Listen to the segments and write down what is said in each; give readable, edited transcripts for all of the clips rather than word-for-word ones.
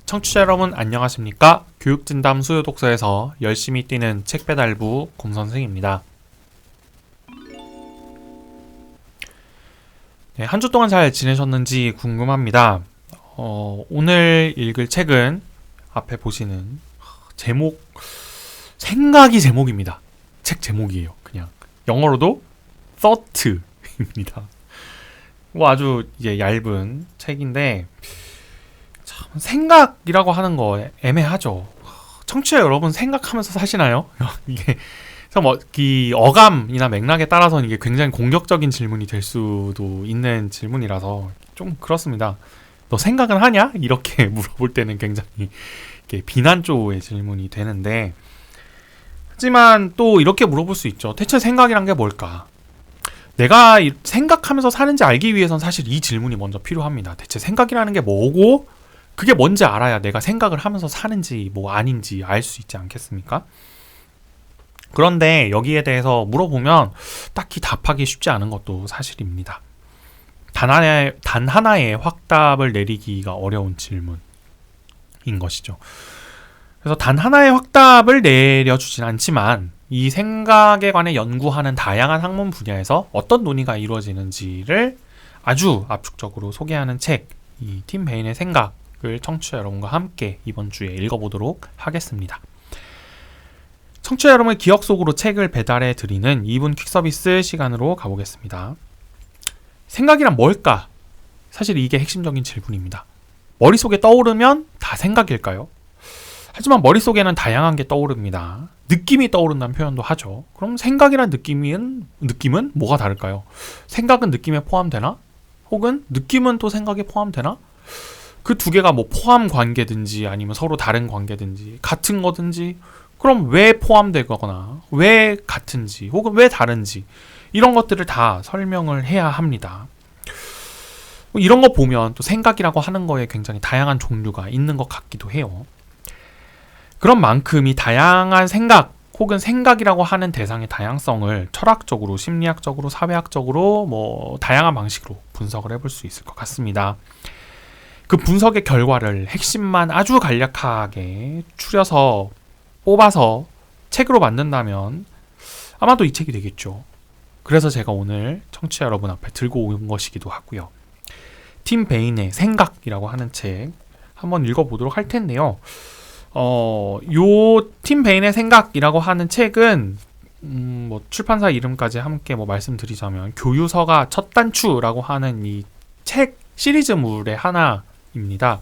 청취자 여러분 안녕하십니까? 교육진담 수요독서에서 열심히 뛰는 책배달부 곰선생입니다. 네, 한 주 동안 잘 지내셨는지 궁금합니다. 오늘 읽을 책은 앞에 보시는 제목, 생각이 제목입니다. 책 제목이에요. 그냥 영어로도 thought입니다. 아주 이제 얇은 책인데 참 생각이라고 하는 거 애매하죠. 청취자 여러분 생각하면서 사시나요? 이게 이 어감이나 맥락에 따라서는 이게 굉장히 공격적인 질문이 될 수도 있는 질문이라서 좀 그렇습니다. 너 생각은 하냐? 이렇게 물어볼 때는 굉장히 이렇게 비난 쪽의 질문이 되는데, 하지만 또 이렇게 물어볼 수 있죠. 대체 생각이란 게 뭘까? 내가 생각하면서 사는지 알기 위해선 사실 이 질문이 먼저 필요합니다. 대체 생각이라는 게 뭐고, 그게 뭔지 알아야 내가 생각을 하면서 사는지 뭐 아닌지 알 수 있지 않겠습니까? 그런데 여기에 대해서 물어보면 딱히 답하기 쉽지 않은 것도 사실입니다. 단 하나의 확답을 내리기가 어려운 질문인 것이죠. 그래서 단 하나의 확답을 내려주진 않지만 이 생각에 관해 연구하는 다양한 학문 분야에서 어떤 논의가 이루어지는지를 아주 압축적으로 소개하는 책, 이 팀 베인의 생각을 청취자 여러분과 함께 이번 주에 읽어보도록 하겠습니다. 청취자 여러분의 기억 속으로 책을 배달해 드리는 2분 퀵 서비스 시간으로 가보겠습니다. 생각이란 뭘까? 사실 이게 핵심적인 질문입니다. 머릿속에 떠오르면 다 생각일까요? 하지만 머릿속에는 다양한 게 떠오릅니다. 느낌이 떠오른다는 표현도 하죠. 그럼 생각이란 느낌은 뭐가 다를까요? 생각은 느낌에 포함되나? 혹은 느낌은 또 생각에 포함되나? 그 두 개가 뭐 포함 관계든지 아니면 서로 다른 관계든지 같은 거든지, 그럼 왜 포함되거나 왜 같은지 혹은 왜 다른지 이런 것들을 다 설명을 해야 합니다. 이런 거 보면 또 생각이라고 하는 거에 굉장히 다양한 종류가 있는 것 같기도 해요. 그런 만큼 이 다양한 생각 혹은 생각이라고 하는 대상의 다양성을 철학적으로, 심리학적으로, 사회학적으로 뭐 다양한 방식으로 분석을 해볼 수 있을 것 같습니다. 그 분석의 결과를 핵심만 아주 간략하게 추려서 뽑아서 책으로 만든다면 아마도 이 책이 되겠죠. 그래서 제가 오늘 청취자 여러분 앞에 들고 온 것이기도 하고요. 팀 베인의 생각이라고 하는 책 한번 읽어보도록 할 텐데요. 요 팀 베인의 생각이라고 하는 책은 뭐 출판사 이름까지 함께 뭐 말씀드리자면 교유서가 첫 단추라고 하는 이 책 시리즈물의 하나입니다.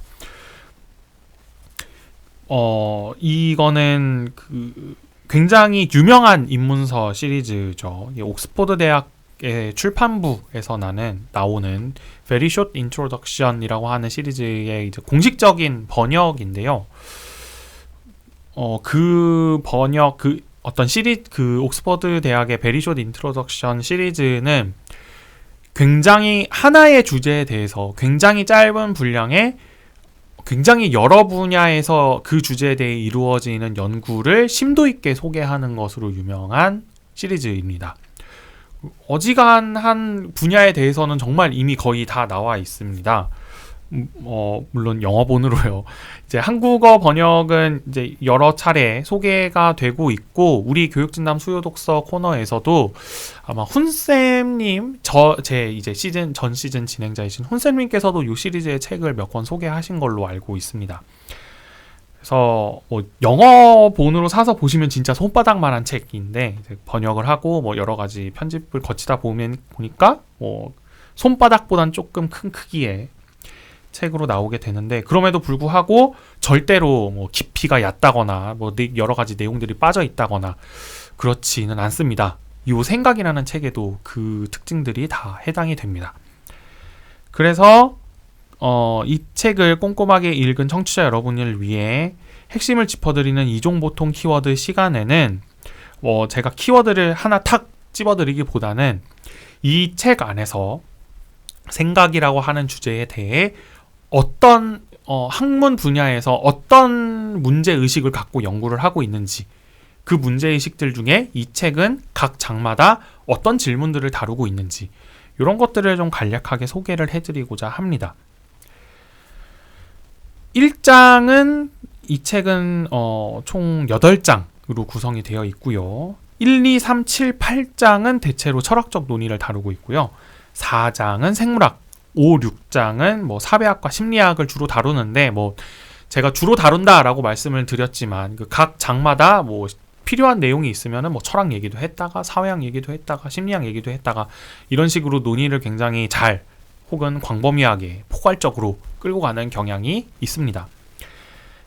이거는 굉장히 유명한 입문서 시리즈죠. 옥스퍼드 대학의 출판부에서 나오는 Very Short Introduction이라고 하는 시리즈의 이제 공식적인 번역인데요. 그 번역, 옥스퍼드 대학의 Very Short Introduction 시리즈는 굉장히 하나의 주제에 대해서 굉장히 짧은 분량의 굉장히 여러 분야에서 그 주제에 대해 이루어지는 연구를 심도 있게 소개하는 것으로 유명한 시리즈입니다. 어지간한 분야에 대해서는 정말 이미 거의 다 나와 있습니다. 물론 영어본으로요. 이제 한국어 번역은 이제 여러 차례 소개가 되고 있고, 우리 교육진담 수요독서 코너에서도 아마 훈쌤님, 제 전 시즌 진행자이신 훈쌤님께서도 이 시리즈의 책을 몇 권 소개하신 걸로 알고 있습니다. 그래서 뭐 영어본으로 사서 보시면 진짜 손바닥만한 책인데, 이제 번역을 하고 뭐 여러 가지 편집을 거치다 보니까 뭐 손바닥보단 조금 큰 크기의 책으로 나오게 되는데, 그럼에도 불구하고 절대로 뭐 깊이가 얕다거나 뭐 여러 가지 내용들이 빠져 있다거나 그렇지는 않습니다. 이 생각이라는 책에도 그 특징들이 다 해당이 됩니다. 그래서 이 책을 꼼꼼하게 읽은 청취자 여러분을 위해 핵심을 짚어드리는 이종보통 키워드 시간에는 제가 키워드를 하나 탁 집어드리기보다는 이 책 안에서 생각이라고 하는 주제에 대해 어떤 학문 분야에서 어떤 문제의식을 갖고 연구를 하고 있는지, 그 문제의식들 중에 이 책은 각 장마다 어떤 질문들을 다루고 있는지, 이런 것들을 좀 간략하게 소개를 해드리고자 합니다. 1장은 이 책은 총 8장으로 구성이 되어 있고요. 1, 2, 3, 7, 8장은 대체로 철학적 논의를 다루고 있고요. 4장은 생물학, 5, 6장은 뭐 사회학과 심리학을 주로 다루는데 뭐 제가 주로 다룬다라고 말씀을 드렸지만 그 각 장마다 뭐 필요한 내용이 있으면은 뭐 철학 얘기도 했다가 사회학 얘기도 했다가 심리학 얘기도 했다가 이런 식으로 논의를 굉장히 잘 혹은 광범위하게 포괄적으로 끌고 가는 경향이 있습니다.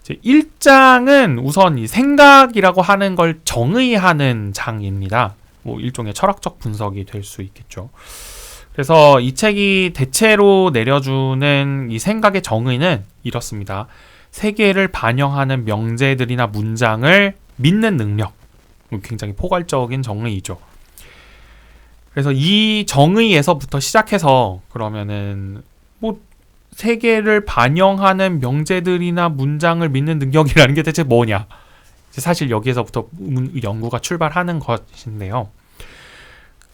1장은 우선 이 생각이라고 하는 걸 정의하는 장입니다. 뭐 일종의 철학적 분석이 될 수 있겠죠. 그래서 이 책이 대체로 내려주는 이 생각의 정의는 이렇습니다. 세계를 반영하는 명제들이나 문장을 믿는 능력. 굉장히 포괄적인 정의이죠. 그래서 이 정의에서부터 시작해서 그러면은 뭐 세계를 반영하는 명제들이나 문장을 믿는 능력이라는 게 대체 뭐냐? 사실 여기에서부터 연구가 출발하는 것인데요.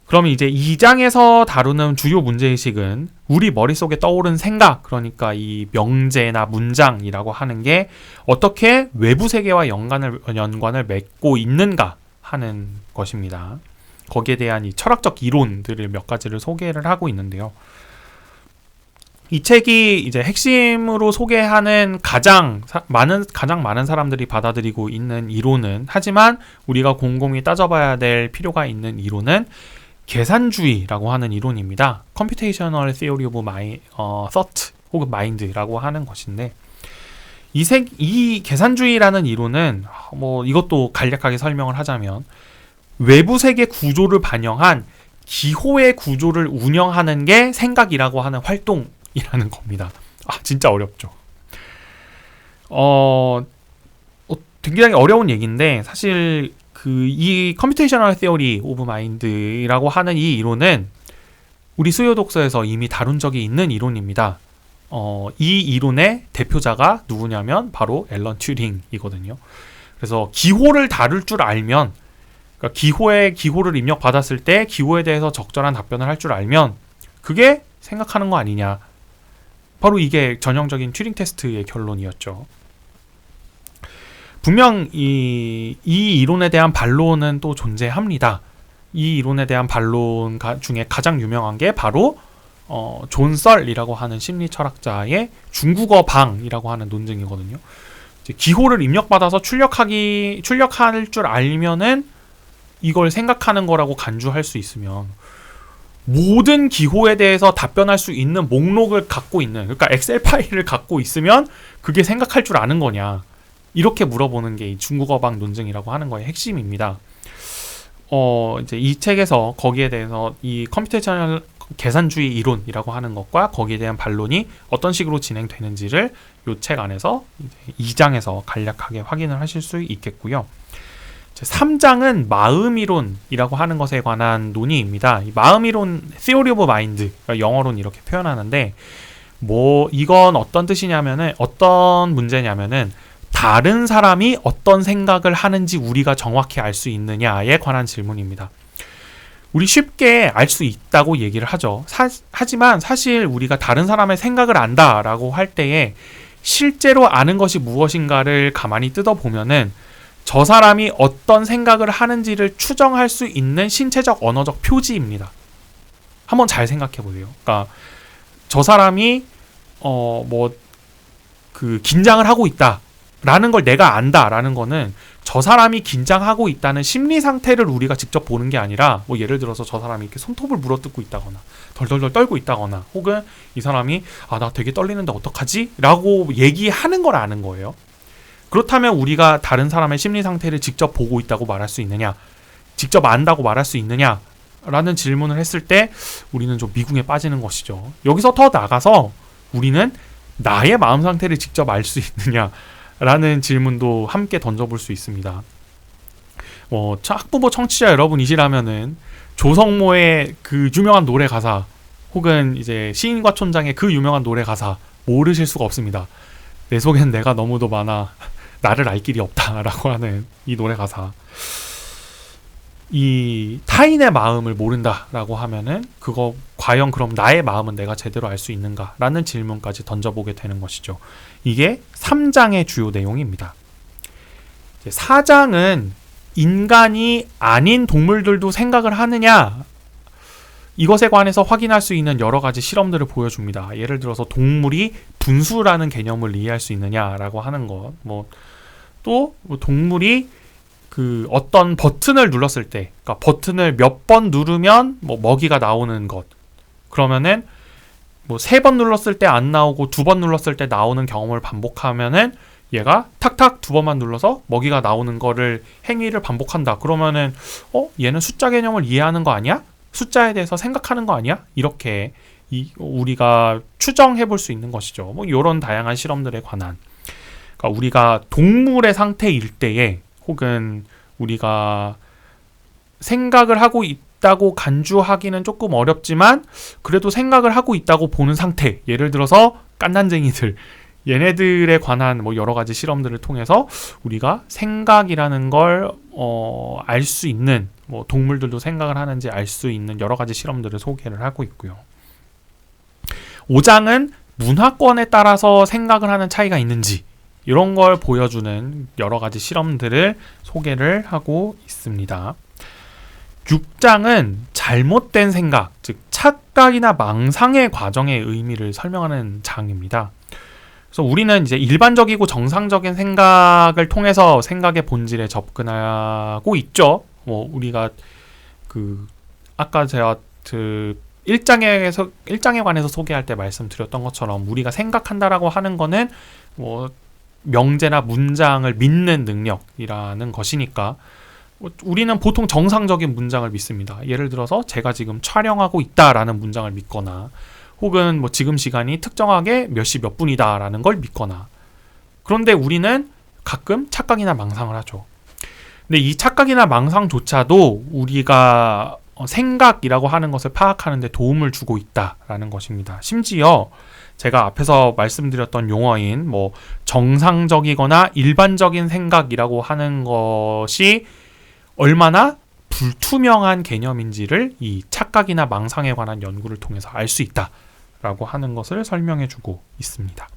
그러면 이제 2장에서 다루는 주요 문제의식은 우리 머릿속에 떠오른 생각, 그러니까 이 명제나 문장이라고 하는 게 어떻게 외부 세계와 연관을 맺고 있는가 하는 것입니다. 거기에 대한 이 철학적 이론들을 몇 가지를 소개를 하고 있는데요. 이 책이 이제 핵심으로 소개하는 가장 많은 사람들이 받아들이고 있는 이론은, 하지만 우리가 곰곰이 따져봐야 될 필요가 있는 이론은 계산주의라고 하는 이론입니다. Computational Theory of Thought 혹은 Mind라고 하는 것인데, 이 계산주의라는 이론은 뭐 이것도 간략하게 설명을 하자면 외부 세계 구조를 반영한 기호의 구조를 운영하는 게 생각이라고 하는 활동이라는 겁니다. 진짜 어렵죠. 굉장히 어려운 얘기인데, 사실 이 Computational Theory of Mind라고 하는 이 이론은 우리 수요 독서에서 이미 다룬 적이 있는 이론입니다. 이 이론의 대표자가 누구냐면 바로 앨런 튜링이거든요. 그래서 기호를 다룰 줄 알면, 그러니까 기호를 입력받았을 때 기호에 대해서 적절한 답변을 할 줄 알면 그게 생각하는 거 아니냐. 바로 이게 전형적인 튜링 테스트의 결론이었죠. 분명 이 이론에 대한 반론은 또 존재합니다. 이 이론에 대한 반론 중에 가장 유명한 게 바로 존 썰이라고 하는 심리 철학자의 중국어 방이라고 하는 논증이거든요. 기호를 입력받아서 출력할 줄 알면은 이걸 생각하는 거라고 간주할 수 있으면, 모든 기호에 대해서 답변할 수 있는 목록을 갖고 있는, 그러니까 엑셀 파일을 갖고 있으면 그게 생각할 줄 아는 거냐, 이렇게 물어보는 게 이 중국어방 논증이라고 하는 거의 핵심입니다. 이제 이 책에서 거기에 대해서 이 컴퓨테이셔널 계산주의 이론이라고 하는 것과 거기에 대한 반론이 어떤 식으로 진행되는지를 이 책 안에서 2장에서 간략하게 확인을 하실 수 있겠고요. 3장은 마음이론이라고 하는 것에 관한 논의입니다. 이 마음이론, Theory of Mind, 영어로는 이렇게 표현하는데, 뭐 이건 어떤 뜻이냐면은, 어떤 문제냐면은 다른 사람이 어떤 생각을 하는지 우리가 정확히 알 수 있느냐에 관한 질문입니다. 우리 쉽게 알 수 있다고 얘기를 하죠. 하지만 사실 우리가 다른 사람의 생각을 안다라고 할 때에 실제로 아는 것이 무엇인가를 가만히 뜯어보면은 저 사람이 어떤 생각을 하는지를 추정할 수 있는 신체적 언어적 표지입니다. 한번 잘 생각해 보세요. 그러니까 저 사람이 긴장을 하고 있다라는 걸 내가 안다라는 거는 저 사람이 긴장하고 있다는 심리 상태를 우리가 직접 보는 게 아니라, 뭐 예를 들어서 저 사람이 이렇게 손톱을 물어뜯고 있다거나 덜덜덜 떨고 있다거나, 혹은 이 사람이 나 되게 떨리는데 어떡하지? 라고 얘기하는 걸 아는 거예요. 그렇다면 우리가 다른 사람의 심리 상태를 직접 보고 있다고 말할 수 있느냐, 직접 안다고 말할 수 있느냐 라는 질문을 했을 때 우리는 좀 미궁에 빠지는 것이죠. 여기서 더 나가서 우리는 나의 마음 상태를 직접 알 수 있느냐 라는 질문도 함께 던져볼 수 있습니다. 학부모 청취자 여러분이시라면은 조성모의 그 유명한 노래 가사, 혹은 이제 시인과 촌장의 그 유명한 노래 가사 모르실 수가 없습니다. 내 속엔 내가 너무도 많아, 나를 알 길이 없다라고 하는 이 노래 가사. 이 타인의 마음을 모른다라고 하면은 그거 과연 그럼 나의 마음은 내가 제대로 알 수 있는가? 라는 질문까지 던져보게 되는 것이죠. 이게 3장의 주요 내용입니다. 4장은 인간이 아닌 동물들도 생각을 하느냐? 이것에 관해서 확인할 수 있는 여러 가지 실험들을 보여줍니다. 예를 들어서 동물이 분수라는 개념을 이해할 수 있느냐라고 하는 것, 또 동물이 그 어떤 버튼을 눌렀을 때, 그러니까 버튼을 몇 번 누르면 먹이가 나오는 것. 그러면은 3번 눌렀을 때 안 나오고 2번 눌렀을 때 나오는 경험을 반복하면은 얘가 탁탁 2번만 눌러서 먹이가 나오는 거를 행위를 반복한다. 그러면은 얘는 숫자 개념을 이해하는 거 아니야? 숫자에 대해서 생각하는 거 아니야? 이렇게 우리가 추정해 볼 수 있는 것이죠. 이런 다양한 실험들에 관한. 그러니까 우리가 동물의 상태일 때에 혹은 우리가 생각을 하고 있다고 간주하기는 조금 어렵지만 그래도 생각을 하고 있다고 보는 상태. 예를 들어서 깐난쟁이들. 얘네들에 관한 여러 가지 실험들을 통해서 우리가 생각이라는 걸 알 수 있는 동물들도 생각을 하는지 알 수 있는 여러 가지 실험들을 소개를 하고 있고요. 5장은 문화권에 따라서 생각을 하는 차이가 있는지 이런 걸 보여주는 여러 가지 실험들을 소개를 하고 있습니다. 6장은 잘못된 생각, 즉 착각이나 망상의 과정의 의미를 설명하는 장입니다. 그래서 우리는 이제 일반적이고 정상적인 생각을 통해서 생각의 본질에 접근하고 있죠. 우리가 아까 제가 1장에 관해서 소개할 때 말씀드렸던 것처럼 우리가 생각한다라고 하는 거는 명제나 문장을 믿는 능력이라는 것이니까 우리는 보통 정상적인 문장을 믿습니다. 예를 들어서 제가 지금 촬영하고 있다라는 문장을 믿거나 혹은 지금 시간이 특정하게 몇 시 몇 분이다라는 걸 믿거나. 그런데 우리는 가끔 착각이나 망상을 하죠. 근데 이 착각이나 망상조차도 우리가 생각이라고 하는 것을 파악하는 데 도움을 주고 있다라는 것입니다. 심지어 제가 앞에서 말씀드렸던 용어인 정상적이거나 일반적인 생각이라고 하는 것이 얼마나 불투명한 개념인지를 이 착각이나 망상에 관한 연구를 통해서 알 수 있다라고 하는 것을 설명해주고 있습니다.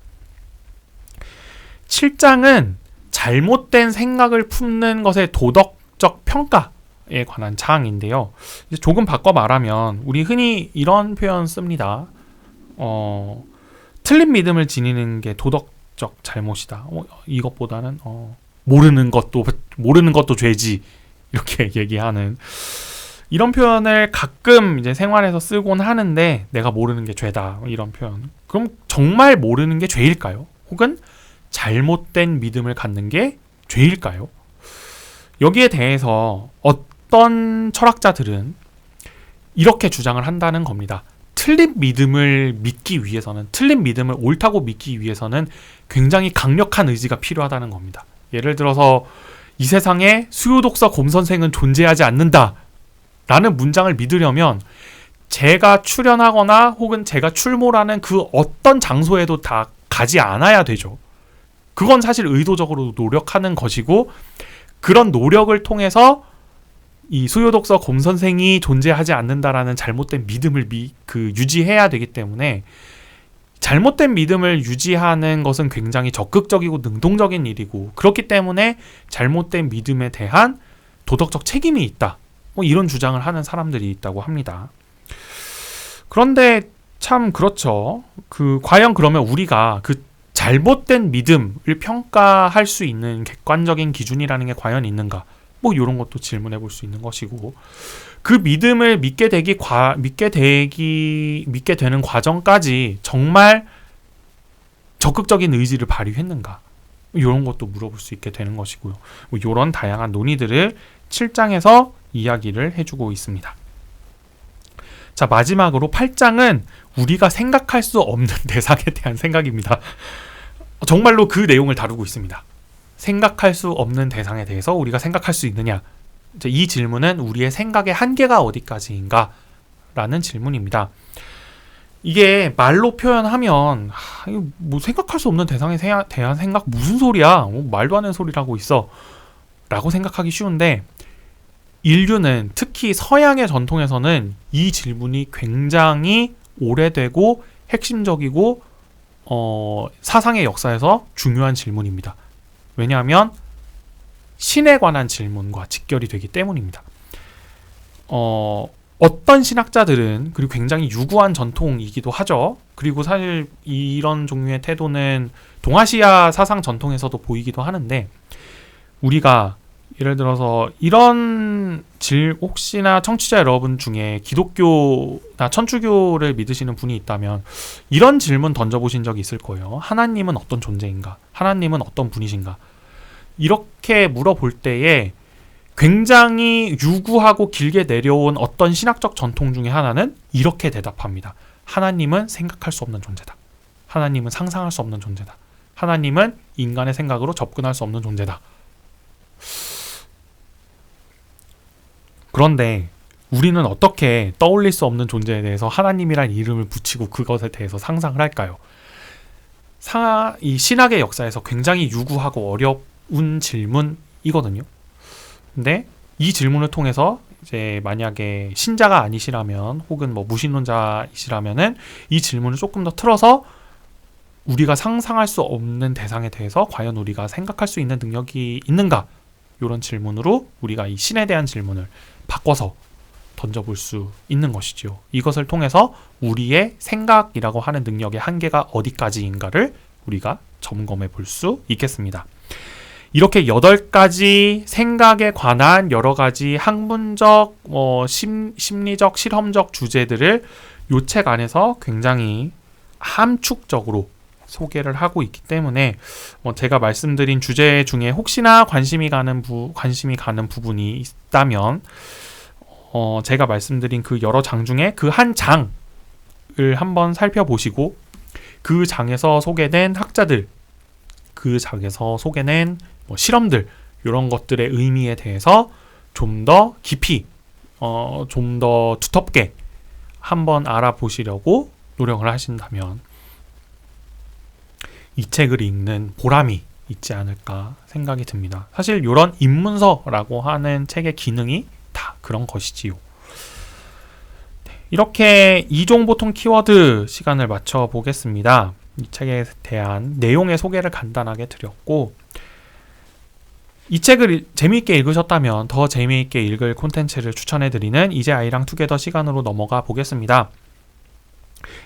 7장은 잘못된 생각을 품는 것의 도덕적 평가에 관한 장인데요. 이제 조금 바꿔 말하면 우리 흔히 이런 표현 씁니다. 틀린 믿음을 지니는 게 도덕적 잘못이다. 이것보다는 모르는 것도 죄지. 이렇게 얘기하는 이런 표현을 가끔 이제 생활에서 쓰곤 하는데 내가 모르는 게 죄다 이런 표현. 그럼 정말 모르는 게 죄일까요? 혹은 잘못된 믿음을 갖는 게 죄일까요? 여기에 대해서 어떤 철학자들은 이렇게 주장을 한다는 겁니다. 틀린 믿음을 믿기 위해서는 틀린 믿음을 옳다고 믿기 위해서는 굉장히 강력한 의지가 필요하다는 겁니다. 예를 들어서 이 세상에 수요독사 곰선생은 존재하지 않는다 라는 문장을 믿으려면 제가 출연하거나 혹은 제가 출몰하는 그 어떤 장소에도 다 가지 않아야 되죠. 그건 사실 의도적으로 노력하는 것이고 그런 노력을 통해서 이 수요독사 곰선생이 존재하지 않는다라는 잘못된 믿음을 유지해야 되기 때문에 잘못된 믿음을 유지하는 것은 굉장히 적극적이고 능동적인 일이고 그렇기 때문에 잘못된 믿음에 대한 도덕적 책임이 있다. 이런 주장을 하는 사람들이 있다고 합니다. 그런데 참 그렇죠. 과연 그러면 우리가 그 잘못된 믿음을 평가할 수 있는 객관적인 기준이라는 게 과연 있는가? 이런 것도 질문해 볼 수 있는 것이고 그 믿음을 믿게 되는 과정까지 정말 적극적인 의지를 발휘했는가? 이런 것도 물어볼 수 있게 되는 것이고요. 이런 다양한 논의들을 7장에서 이야기를 해주고 있습니다. 자, 마지막으로 8장은 우리가 생각할 수 없는 대상에 대한 생각입니다. 정말로 그 내용을 다루고 있습니다. 생각할 수 없는 대상에 대해서 우리가 생각할 수 있느냐? 이 질문은 우리의 생각의 한계가 어디까지인가? 라는 질문입니다. 이게 말로 표현하면 생각할 수 없는 대상에 대한 생각 무슨 소리야? 말도 안 되는 소리라고 있어. 라고 생각하기 쉬운데 인류는 특히 서양의 전통에서는 이 질문이 굉장히 오래되고 핵심적이고 사상의 역사에서 중요한 질문입니다. 왜냐하면 신에 관한 질문과 직결이 되기 때문입니다. 어떤 신학자들은 그리고 굉장히 유구한 전통이기도 하죠. 그리고 사실 이런 종류의 태도는 동아시아 사상 전통에서도 보이기도 하는데 우리가 예를 들어서 이런 혹시나 청취자 여러분 중에 기독교나 천주교를 믿으시는 분이 있다면 이런 질문 던져보신 적이 있을 거예요. 하나님은 어떤 존재인가? 하나님은 어떤 분이신가? 이렇게 물어볼 때에 굉장히 유구하고 길게 내려온 어떤 신학적 전통 중에 하나는 이렇게 대답합니다. 하나님은 생각할 수 없는 존재다. 하나님은 상상할 수 없는 존재다. 하나님은 인간의 생각으로 접근할 수 없는 존재다. 그런데 우리는 어떻게 떠올릴 수 없는 존재에 대해서 하나님이란 이름을 붙이고 그것에 대해서 상상을 할까요? 이 신학의 역사에서 굉장히 유구하고 어려운 질문이거든요. 근데 이 질문을 통해서 이제 만약에 신자가 아니시라면 혹은 뭐 무신론자이시라면은 이 질문을 조금 더 틀어서 우리가 상상할 수 없는 대상에 대해서 과연 우리가 생각할 수 있는 능력이 있는가? 이런 질문으로 우리가 이 신에 대한 질문을 바꿔서 던져볼 수 있는 것이죠. 이것을 통해서 우리의 생각이라고 하는 능력의 한계가 어디까지인가를 우리가 점검해 볼 수 있겠습니다. 이렇게 8가지 생각에 관한 여러 가지 학문적, 심리적, 실험적 주제들을 이 책 안에서 굉장히 함축적으로 소개를 하고 있기 때문에 제가 말씀드린 주제 중에 혹시나 관심이 가는 부분이 있다면 제가 말씀드린 그 여러 장 중에 그 한 장을 한번 살펴보시고 그 장에서 소개된 학자들, 그 장에서 소개된 실험들 이런 것들의 의미에 대해서 좀 더 깊이 좀 더 두텁게 한번 알아보시려고 노력을 하신다면 이 책을 읽는 보람이 있지 않을까 생각이 듭니다. 사실 이런 입문서라고 하는 책의 기능이 다 그런 것이지요. 이렇게 이종보통 키워드 시간을 맞춰 보겠습니다. 이 책에 대한 내용의 소개를 간단하게 드렸고 이 책을 재미있게 읽으셨다면 더 재미있게 읽을 콘텐츠를 추천해드리는 이제 아이랑 투게더 시간으로 넘어가 보겠습니다.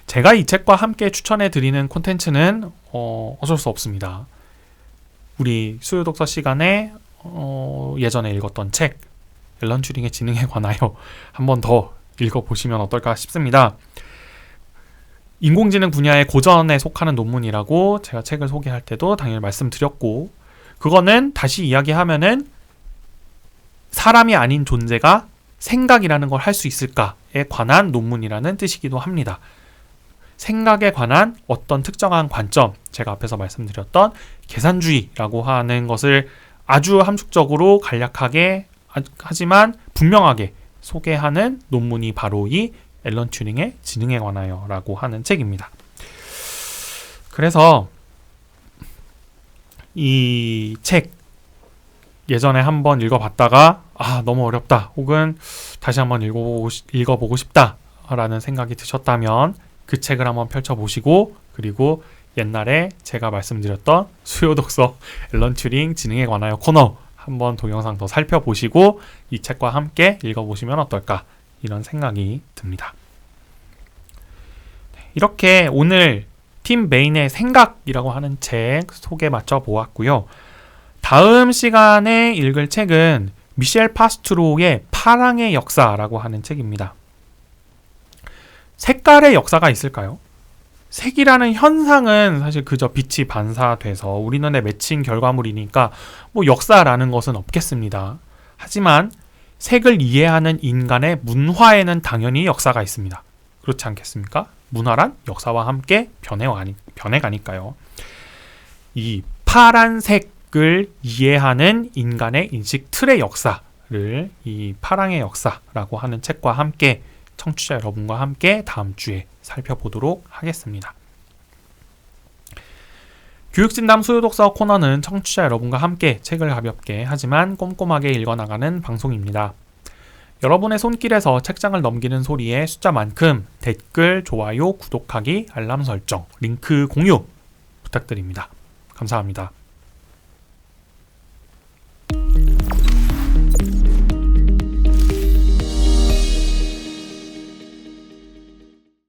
제가 이 책과 함께 추천해드리는 콘텐츠는 어쩔 수 없습니다. 우리 수요독서 시간에 예전에 읽었던 책 앨런 튜링의 지능에 관하여 한 번 더 읽어보시면 어떨까 싶습니다. 인공지능 분야의 고전에 속하는 논문이라고 제가 책을 소개할 때도 당연히 말씀드렸고 그거는 다시 이야기하면은 사람이 아닌 존재가 생각이라는 걸 할 수 있을까에 관한 논문이라는 뜻이기도 합니다. 생각에 관한 어떤 특정한 관점, 제가 앞에서 말씀드렸던 계산주의라고 하는 것을 아주 함축적으로 간략하게 하지만 분명하게 소개하는 논문이 바로 이 앨런 튜링의 지능에 관하여 라고 하는 책입니다. 그래서 이 책 예전에 한번 읽어봤다가 너무 어렵다 혹은 다시 한번 읽어보고 싶다 라는 생각이 드셨다면 그 책을 한번 펼쳐보시고 그리고 옛날에 제가 말씀드렸던 수요독서 앨런 튜링 지능에 관하여 코너 한번 동영상 더 살펴보시고 이 책과 함께 읽어보시면 어떨까 이런 생각이 듭니다. 이렇게 오늘 팀 메인의 생각이라고 하는 책 소개 맞춰 보았고요. 다음 시간에 읽을 책은 미셸 파스트로의 파랑의 역사라고 하는 책입니다. 색깔의 역사가 있을까요? 색이라는 현상은 사실 그저 빛이 반사돼서 우리 눈에 맺힌 결과물이니까 역사라는 것은 없겠습니다. 하지만 색을 이해하는 인간의 문화에는 당연히 역사가 있습니다. 그렇지 않겠습니까? 문화란 역사와 함께 변해가니까요. 이 파란색을 이해하는 인간의 인식 틀의 역사를 이 파랑의 역사라고 하는 책과 함께 청취자 여러분과 함께 다음 주에 살펴보도록 하겠습니다. 교육진담 수요독서 코너는 청취자 여러분과 함께 책을 가볍게 하지만 꼼꼼하게 읽어나가는 방송입니다. 여러분의 손길에서 책장을 넘기는 소리의 숫자만큼 댓글, 좋아요, 구독하기, 알람 설정, 링크 공유 부탁드립니다. 감사합니다.